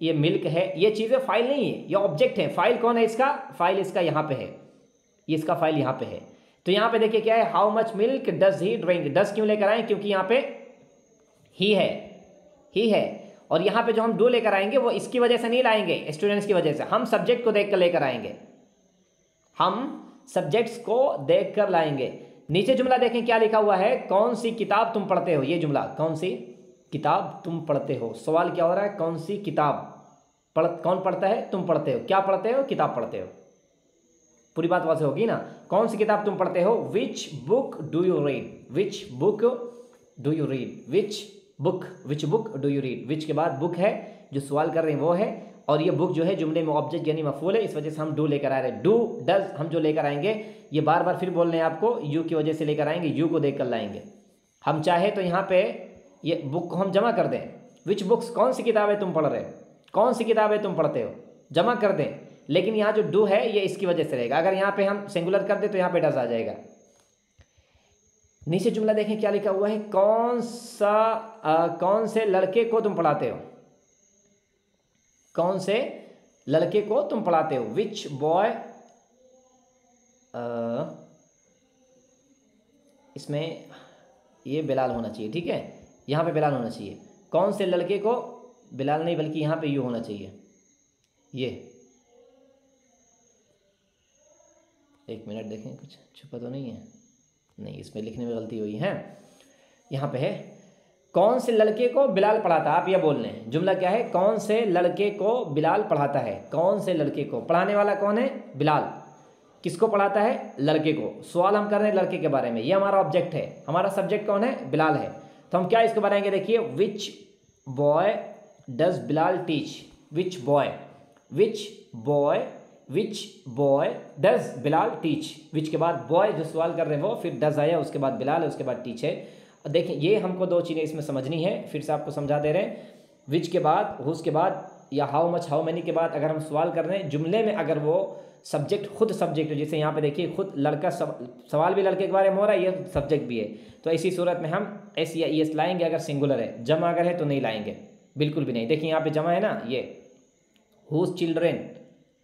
ये मिल्क है, ये चीज़ें फ़ाइल नहीं है, ये ऑब्जेक्ट है। फ़ाइल कौन है इसका, फ़ाइल इसका यहाँ पे है, ये इसका फ़ाइल यहाँ पे है। तो यहाँ पे देखिए क्या है, how much milk does he drink, does क्यों लेकर आए, क्योंकि यहाँ पे ही है, और यहाँ पे जो हम डू लेकर आएंगे वो इसकी वजह से नहीं लाएंगे, स्टूडेंट्स की वजह से, हम सब्जेक्ट को देख कर लेकर आएंगे, हम सब्जेक्ट्स को देख कर लाएंगे। नीचे जुमला देखें क्या लिखा हुआ है, कौन सी किताब तुम पढ़ते हो, ये जुमला, कौन सी किताब तुम पढ़ते हो, सवाल क्या हो रहा है, कौन सी किताब कौन पढ़ता है, तुम पढ़ते हो, क्या पढ़ते हो, किताब पढ़ते हो, पूरी बात वैसे होगी ना, कौन सी किताब तुम पढ़ते हो, which book do you read, which book do you read, which book do you read, which के बाद बुक है, जो सवाल कर रहे हैं वो है, और ये बुक जो है जुमले में ऑब्जेक्ट यानी मफूल है, इस वजह से हम डू लेकर आ रहे हैं। डू डज हम जो लेकर आएंगे, ये बार बार फिर बोल रहे हैं आपको, यू की वजह से लेकर आएंगे, यू को देख कर लाएंगे। हम चाहे तो यहाँ पे ये बुक को हम जमा कर दें, विच बुक्स, कौन सी किताबें तुम पढ़ रहे हो, कौन सी किताबें तुम पढ़ते हो, जमा कर दें, लेकिन यहाँ जो डू है ये इसकी वजह से रहेगा। अगर यहाँ पे हम सिंगुलर कर दे तो यहाँ पे डज आ जाएगा। नीचे जुमला देखें क्या लिखा हुआ है, कौन से लड़के को तुम पढ़ाते हो, कौन से लड़के को तुम पढ़ाते हो, विच बॉय, इसमें ये बिलाल होना चाहिए, ठीक है, यहाँ पे बिलाल होना चाहिए। कौन से लड़के को, बिलाल नहीं बल्कि यहाँ पे यू होना चाहिए, ये। एक मिनट देखें कुछ छुपा तो नहीं है, नहीं इसमें लिखने में गलती हुई है। यहाँ पे है कौन से लड़के को बिलाल पढ़ाता है, आप यह बोल रहे हैं जुमला क्या है, कौन से लड़के को बिलाल पढ़ाता है, कौन से लड़के को, पढ़ाने वाला कौन है, बिलाल, किसको पढ़ाता है, लड़के को। सवाल हम कर रहे हैं लड़के के बारे में, ये हमारा ऑब्जेक्ट है, हमारा सब्जेक्ट कौन है, बिलाल है। तो हम क्या इसको बनाएंगे, देखिए which boy does Bilal teach, which boy, which boy, which boy does Bilal teach, which के बाद बॉय जो सवाल कर रहे हैं वो, फिर डज आया, उसके बाद बिलाल है, उसके बाद टीच है। देखिए ये हमको दो चीज़ें इसमें समझनी है, फिर से आपको समझा दे रहे हैं। विच के बाद, हुज के बाद, या हाउ मच, हाउ मैनी के बाद अगर हम सवाल कर रहे हैं जुमले में, अगर वो सब्जेक्ट खुद सब्जेक्ट है, जैसे यहाँ पे देखिए खुद लड़का, सवाल भी लड़के के बारे में हो रहा है, ये सब्जेक्ट भी है, तो ऐसी सूरत में हम एस या एस लाएंगे अगर सिंगुलर है। जमा अगर है तो नहीं लाएंगे, बिल्कुल भी नहीं। देखिए यहाँ पे जमा है ना, ये हुज चिल्ड्रेन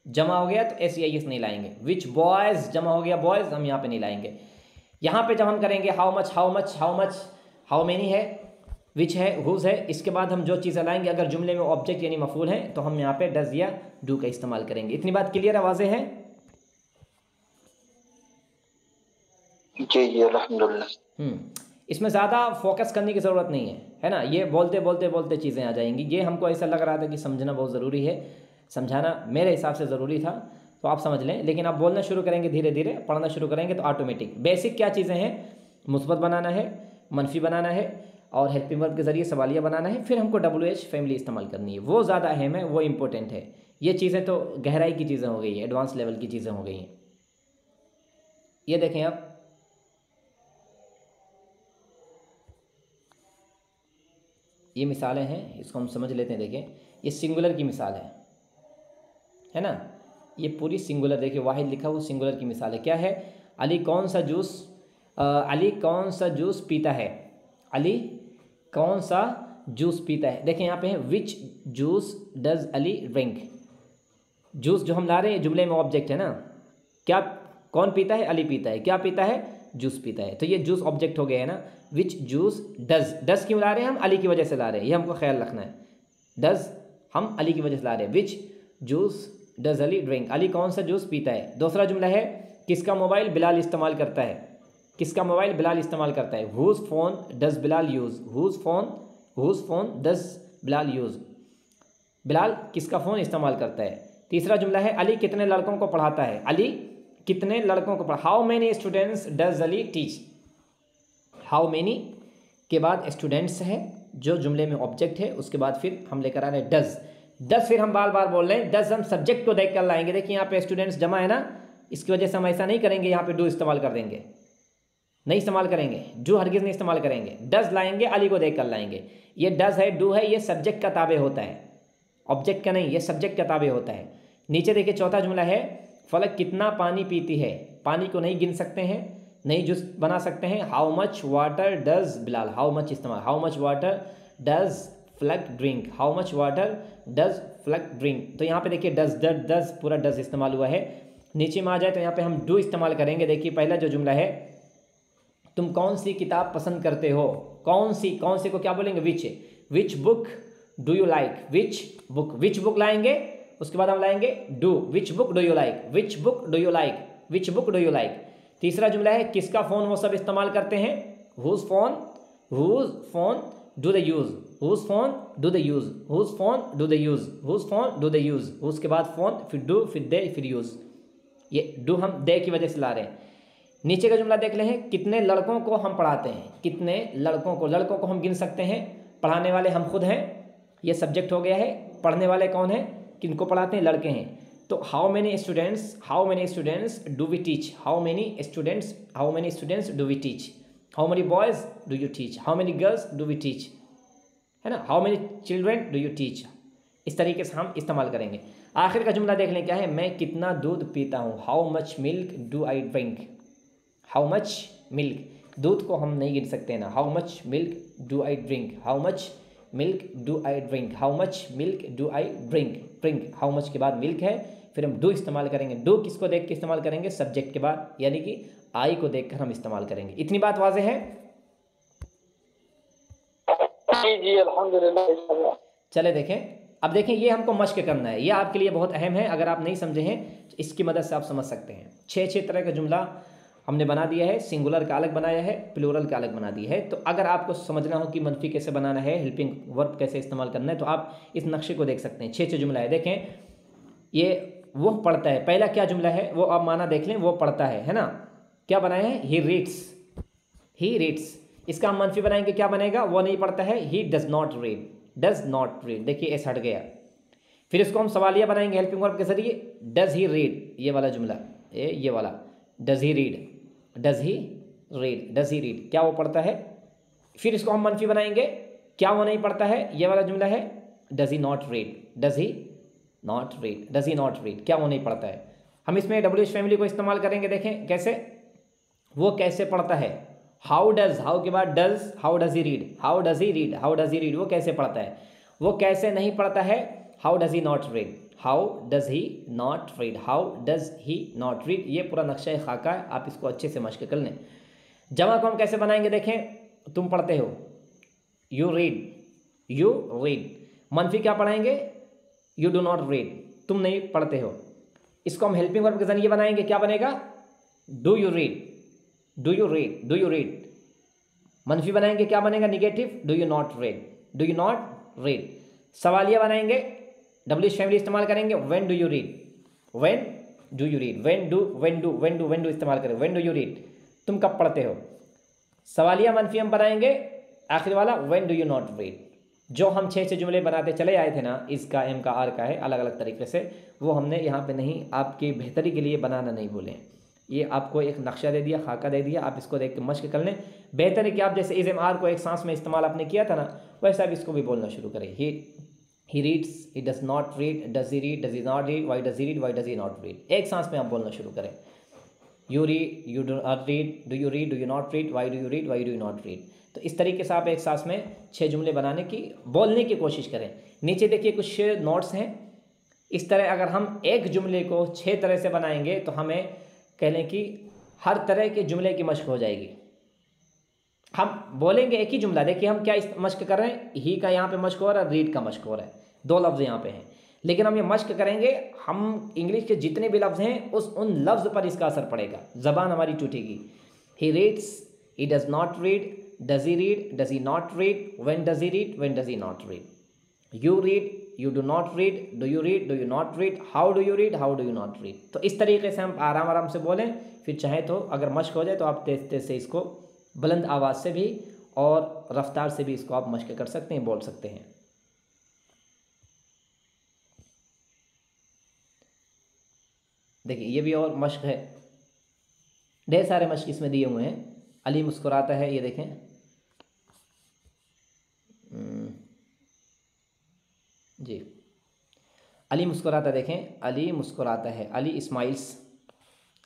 जमा हो गया तो एस या एस नहीं लाएंगे। विच बॉयज़ जमा हो गया बॉयज़, हम यहाँ पे नहीं लाएंगे। यहाँ पे जब हम करेंगे how much, how much, how much, how many है, विच है, हुज है, इसके बाद हम जो चीज़ें लाएंगे अगर जुमले में ऑब्जेक्ट यानी मफूल है तो हम यहाँ पे डज या डू का इस्तेमाल करेंगे। इतनी बात क्लियर है, वाज़ेह है? जी अल्हम्दुलिल्लाह। इसमें ज़्यादा फोकस करने की ज़रूरत नहीं है ना, ये बोलते बोलते बोलते चीज़ें आ जाएंगी। ये हमको ऐसा लग रहा था कि समझना बहुत ज़रूरी है, समझाना मेरे हिसाब से ज़रूरी था, तो आप समझ लें। लेकिन आप बोलना शुरू करेंगे, धीरे धीरे पढ़ना शुरू करेंगे तो ऑटोमेटिक बेसिक क्या चीज़ें हैं, मुस्बत बनाना है, मनफी बनाना है, और हेल्पिंग वर्ब के ज़रिए सवालिया बनाना है, फिर हमको WH फैमिली इस्तेमाल करनी है, वो ज़्यादा अहम है, वो इंपॉर्टेंट है। ये चीज़ें तो गहराई की चीज़ें हो गई हैं, एडवांस लेवल की चीज़ें हो गई हैं। ये देखें आप, ये मिसालें हैं, इसको हम समझ लेते हैं। देखें ये सिंगुलर की मिसाल है ना, ये पूरी सिंगुलर, देखिए वाहिद लिखा हुआ सिंगुलर की मिसाल है। क्या है, अली कौन सा जूस, अली कौन सा जूस पीता है, अली कौन सा जूस पीता है। देखें यहाँ पे है which juice does Ali drink, juice जो हम ला रहे हैं जुमले में ऑब्जेक्ट है ना, क्या कौन पीता है, अली पीता है, क्या पीता है, जूस पीता है, तो ये जूस ऑब्जेक्ट हो गया है ना। विच जूस डज, डज क्यों ला रहे हैं हम, अली की वजह से ला रहे हैं, ये हमको ख्याल रखना है, डज हम अली की वजह से ला रहे हैं। Which juice does Ali drink, Ali कौन सा जूस पीता है। दूसरा जुमला है किसका मोबाइल बिलाल इस्तेमाल करता है, किसका मोबाइल बिलाल इस्तेमाल करता है, whose phone does Bilal use, whose phone does Bilal use, Bilal किसका फ़ोन इस्तेमाल करता है। तीसरा जुमला है अली कितने लड़कों को पढ़ाता है, अली कितने लड़कों को पढ़ा, how many students does Ali teach, how many के बाद स्टूडेंट्स है जो जुमले में ऑब्जेक्ट है, उसके बाद फिर हम लेकर आ रहे हैं डज, डज फिर हम बार बार बोल रहे हैं, डज हम सब्जेक्ट को देख कर लाएंगे। देखिए यहाँ पे स्टूडेंट्स जमा है ना, इसकी वजह से हम ऐसा नहीं करेंगे, यहाँ पे डू इस्तेमाल कर देंगे, नहीं इस्तेमाल करेंगे, डू हरगिज़ नहीं इस्तेमाल करेंगे, डज लाएंगे, अली को देख कर लाएंगे। ये डज है, डू है, ये सब्जेक्ट का ताबे होता है, ऑब्जेक्ट का नहीं, ये सब्जेक्ट का ताबे होता है। नीचे देखिए चौथा जुमला है फलक कितना पानी पीती है, पानी को नहीं गिन सकते हैं, नहीं जूस बना सकते हैं। How much water does Bilal, how much इस्तेमाल, how much water does fluck drink, how much water does fluck drink. तो यहाँ पे देखिए डज पूरा डज इस्तेमाल हुआ है। नीचे में आ जाए तो यहाँ पे हम डू इस्तेमाल करेंगे। देखिए पहला जो जुमला है, तुम कौन सी किताब पसंद करते हो, कौन सी को क्या बोलेंगे, विच book do you like, which book लाएंगे, उसके बाद हम लाएंगे do, which book do you like, which book do you like, which book do you like. तीसरा जुमला है किसका फ़ोन वो सब इस्तेमाल करते हैं, whose phone do they use, whose phone do they use, whose phone do they use, whose phone do they use, उसके बाद फ़ोन, फिर डू, फिर दे, फिर यूज़। ये डू हम दे की वजह से ला रहे हैं। नीचे का जुमला देख ले हैं, कितने लड़कों को हम पढ़ाते हैं, कितने लड़कों को हम गिन सकते हैं, पढ़ाने वाले हम खुद हैं, ये सब्जेक्ट हो गया है, पढ़ने वाले कौन हैं, किनको पढ़ाते हैं, लड़के हैं। तो how many students do we teach, how many students do we teach, how many boys do you teach, how many girls do we teach, है ना, how many children do you teach. इस तरीके से हम इस्तेमाल करेंगे। आखिर का जुमला देख लें क्या है, मैं कितना दूध पीता हूँ, how much milk do I drink. How much milk, दूध को हम नहीं गिन सकते ना, how much milk do I drink, how much milk do I drink, how much milk do I drink. Drink how much के बाद मिल्क है, फिर हम डू इस्तेमाल करेंगे। डू किसको देख के इस्तेमाल करेंगे, सब्जेक्ट के बाद, यानी कि आई को देखकर हम इस्तेमाल करेंगे। इतनी बात वाज़ेह है? जी अल्हम्दुलिल्लाह। चले देखें, अब देखें ये हमको मश्क करना है, ये आपके लिए बहुत अहम है। अगर आप नहीं समझे हैं तो इसकी मदद से आप समझ सकते हैं। 6 तरह का जुमला हमने बना दिया है, सिंगुलर का अलग बनाया है, प्लूरल का अलग बना दिया है। तो अगर आपको समझना हो कि मनफी कैसे बनाना है, हेल्पिंग वर्ब कैसे इस्तेमाल करना है, तो आप इस नक्शे को देख सकते हैं। 6 जुमला है। देखें ये वो पढ़ता है, पहला क्या जुमला है वो आप माना देख लें, वो पढ़ता है ना। क्या बनाया है, ही रीड्स, ही रीड्स। इसका हम मनफी बनाएंगे, क्या बनेगा, वो नहीं पढ़ता है, ही does not read, does not read. देखिए एस हट गया। फिर इसको हम सवालिया बनाएंगे हेल्पिंग वर्ब के जरिए, डज ही रीड, ये वाला जुमला, ये वाला, does he read, does he read, does he read, क्या वो पढ़ता है। फिर इसको हम मनफी बनाएंगे, क्या वो नहीं पढ़ता है, ये वाला जुमला है, does he not read, does he not read, does he not read, क्या वो नहीं पढ़ता है। हम इसमें WH फैमिली को इस्तेमाल करेंगे। देखें कैसे, वो कैसे पढ़ता है, हाउ डज, हाउ के बाद does, how does he read, how does he read, how does he read, वो कैसे पढ़ता है। वो कैसे नहीं पढ़ता है, how does he not read, how does he not read, how does he not read. ये पूरा नक्शा खाका है, आप इसको अच्छे से मश्क कर लें। जमा को हम कैसे बनाएंगे, देखें तुम पढ़ते हो, यू रीड, यू रीड। मनफी क्या पढ़ाएंगे, यू डू नॉट रीड, तुम नहीं पढ़ते हो। इसको हम हेल्पिंग वर्ब के जरिए बनाएंगे, क्या बनेगा, do you read, do you read, do you read. मनफी बनाएंगे, क्या बनेगा, negative, do you not read, do you not read. सवालिया बनाएंगे, WH फैमिली इस्तेमाल करेंगे, when do you read, when do you read, when do, when do, when do, when do इस्तेमाल करें, व्हेन डू यू रीड, तुम कब पढ़ते हो। सवालिया मनफी हम बनाएंगे, आखिर वाला when do you not read. जो हम 6 जुमले बनाते चले आए थे ना, इसका, एम का, आर का है, अलग अलग तरीके से, वो हमने यहाँ पे नहीं, आपकी बेहतरी के लिए बनाना नहीं बोले। ये आपको एक नक्शा दे दिया, खाका दे दिया, आप इसको देख के मश्क कर लें। बेहतर है कि आप जैसे इज़ एम आर को एक सांस में इस्तेमाल आपने किया था ना, वैसा भी इसको भी बोलना शुरू करें। ही reads, he does not read, does he read, does he not read, why does he read, why does he not read. एक सांस में आप बोलना शुरू करें। You read, you do not read, do you read, do you not read, why do you read, why do you not read. तो इस तरीके से आप एक सांस में 6 जुमले बनाने की, बोलने की कोशिश करें। नीचे देखिए कुछ नोट्स हैं। इस तरह अगर हम एक जुमले को 6 तरह से बनाएंगे तो हमें कह लें कि हर तरह के जुमले की मश्क हो जाएगी। हम बोलेंगे एक ही जुमला, देखिए हम क्या मश्क कर रहे हैं, ही का यहाँ पे मश्क हो रहा है, रीड का मश्क हो रहा है, 2 लफ्ज़ यहाँ पे हैं। लेकिन हम ये मश्क करेंगे, हम इंग्लिश के जितने भी लफ्ज़ हैं उन लफ्ज़ पर इसका असर पड़ेगा, ज़बान हमारी टूटेगी। He reads, he does not read, does he read, does he not read, when does he read, when does he not read. You read, you do not read, do you read, do you not read, how do you read, how do you not read। तो इस तरीके से हम आराम आराम से बोलें। फिर चाहे तो अगर मश्क हो जाए तो आप तेज तेज से इसको बुलंद आवाज़ से भी और रफ्तार से भी इसको आप मश्क कर सकते हैं, बोल सकते हैं। देखिए ये भी और मश्क है, ढेर सारे मश्क इसमें दिए हुए हैं। अली मुस्कुराता है, ये देखें, जी अली मुस्कुराता, देखें अली मुस्कुराता है, अली स्माइल्स,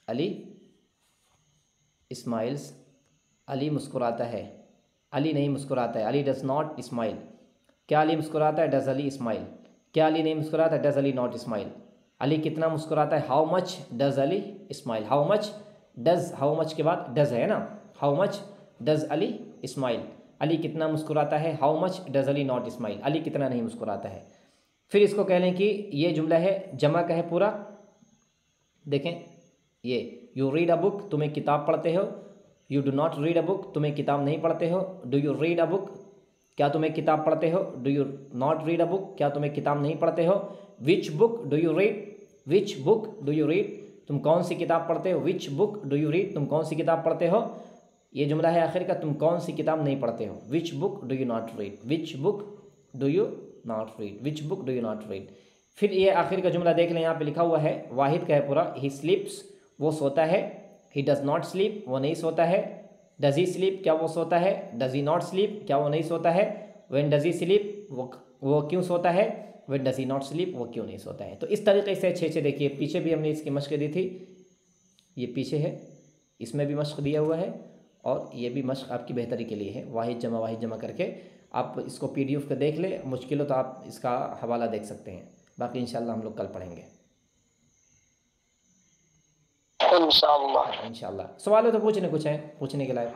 अली स्माइल्स, अली मुस्कुराता है, अली नहीं मुस्कुराता है, अली डज नॉट स्माइल। क्या अली मुस्कुराता है, डज अली स्माइल। क्या अली नहीं मुस्कुराता है, does Ali not smile. Ali कितना मुस्कुराता है, how much does Ali smile, how much does, how much के बाद डज है ना, how much does Ali smile. Ali कितना मुस्कुराता है, how much does Ali not smile, Ali कितना नहीं मुस्कुराता है। फिर इसको कह लें कि ये जुमला है, जमा का है पूरा। देखें ये, यू रीड अ बुक, तुम एक किताब पढ़ते हो। You do not read a book, तुम एक किताब नहीं पढ़ते हो। Do you read a book, क्या तुम एक किताब पढ़ते हो। Do you not read a book, क्या तुम एक किताब नहीं पढ़ते हो। Which book do you read, which book do you read, तुम कौन सी किताब पढ़ते हो। Which book do you read, तुम कौन सी किताब पढ़ते हो। ये जुमला है आखिर का, तुम कौन सी किताब नहीं पढ़ते हो। Which book do you not read, which book do you not read, which book do you not read. फिर ये आखिर का जुमला देख लें, यहाँ पे लिखा हुआ है, वाहिद का है पूरा। ही स्लीप्स, वो सोता है। ही डज नॉट स्लीप, वो नहीं सोता है। डज ही स्लीप, क्या वो सोता है। डज ही नॉट स्लीप, क्या वो नहीं सोता है। व्हेन डज ही स्लीप, वो क्यों सोता है। When does he not sleep, वो क्यों नहीं सोता है। तो इस तरीके से अच्छे अच्छे देखिए, पीछे भी हमने इसकी मश्क दी थी, ये पीछे है, इसमें भी मश्क दिया हुआ है, और ये भी मश्क आपकी बेहतरी के लिए है। वाहिद जमा करके आप इसको PDF का देख ले, मुश्किल हो तो आप इसका हवाला देख सकते हैं। बाकी इंशाल्लाह हम लोग कल पढ़ेंगे इंशाअल्लाह। इंशाल्लाह। सवाल हो तो पूछने, कुछ है पूछने के लायक?